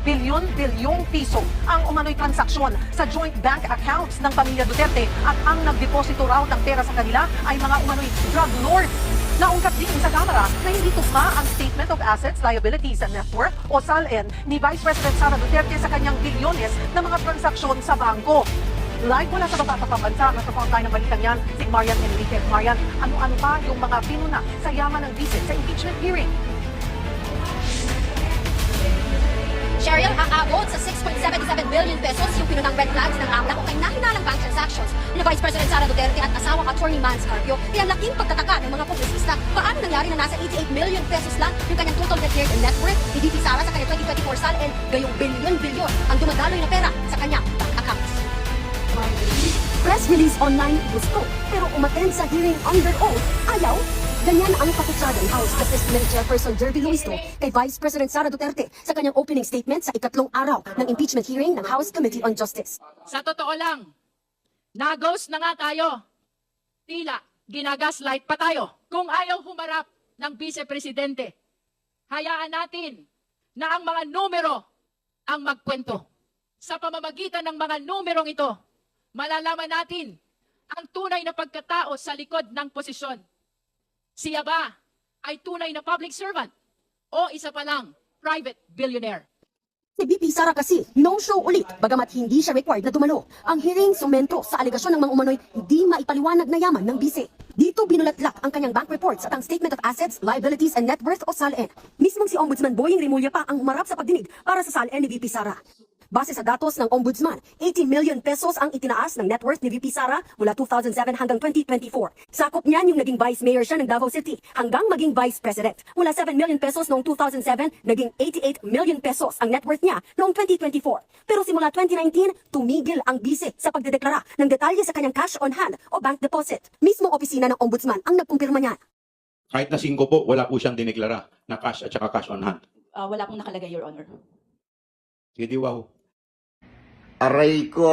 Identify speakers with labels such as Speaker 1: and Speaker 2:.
Speaker 1: bilyon-bilyong piso ang umano'y transaksyon sa joint bank accounts ng pamilya Duterte at ang nagdeposito raw ng pera sa kanila ay mga umano'y drug lords. Naungkat din sa Kamara na hindi tugma ang Statement of Assets, Liabilities and Net Worth o SALN ni Vice President Sara Duterte sa kanyang bilyones na mga transaksyon sa bangko. Live mula sa baba sa pambansa, nasa-phone tayo ng balitang yan, si Marian Enriquez. Marian, ano-ano pa yung mga pinuna sa yaman ng vice sa impeachment hearing?
Speaker 2: Cheryl, aabot sa 6.77 billion pesos yung pinunang red flags ng AMLA kung kay nahinalang bank transactions ni Vice President Sara Duterte at asawang attorney Mans Carpio. Kaya laking pagtataka ng mga publisista, paano nangyari na nasa 88 million pesos lang yung kanyang total declared net worth ni VP Sara sa kanyang 2024 SALN, gayong bilyon-bilyon ang dumadaloy na pera sa kanyang bank accounts.
Speaker 3: Press release online gusto, pero umattend sa hearing under oath, ayaw. Ganyan ang pakutsada ng House Justice Committee Chairperson Jervy Luisto kay Vice President Sara Duterte sa kanyang opening statement sa ikatlong araw ng impeachment hearing ng House Committee on Justice.
Speaker 4: Sa totoo lang, na-ghost na nga tayo. Tila, ginagaslight pa tayo. Kung ayaw humarap ng Vice-Presidente, hayaan natin na ang mga numero ang magkwento. Sa pamamagitan ng mga numerong ito, malalaman natin ang tunay na pagkatao sa likod ng posisyon. Siya ba ay tunay na public servant o isa pa lang private billionaire?
Speaker 3: Si VP Sara kasi, no-show ulit, bagamat hindi siya required na dumalo. Ang hearing sumento sa alegasyon ng mga umano'y hindi maipaliwanag na yaman ng bise. Dito binulatlak ang kanyang bank reports at ang Statement of Assets, Liabilities and Net Worth o SALN. Mismong si Ombudsman Boying Remulla pa ang umarap sa pagdinig para sa SALN ni VP Sara. Base sa datos ng Ombudsman, 80 million pesos ang itinaas ng net worth ni VP Sara mula 2007 hanggang 2024. Sakop niyan yung naging Vice Mayor siya ng Davao City hanggang maging Vice President. Mula 7 million pesos noong 2007, naging 88 million pesos ang net worth niya noong 2024. Pero simula 2019, tumigil ang bise sa pagdedeklara ng detalye sa kanyang cash on hand o bank deposit. Mismong opisina ng Ombudsman ang nagkumpirma niya.
Speaker 5: Kahit na 5 po, wala po siyang dineklara na cash at saka cash on hand.
Speaker 6: Wala pong nakalagay, Your Honor.
Speaker 5: Sige, wow.
Speaker 7: Aray ko!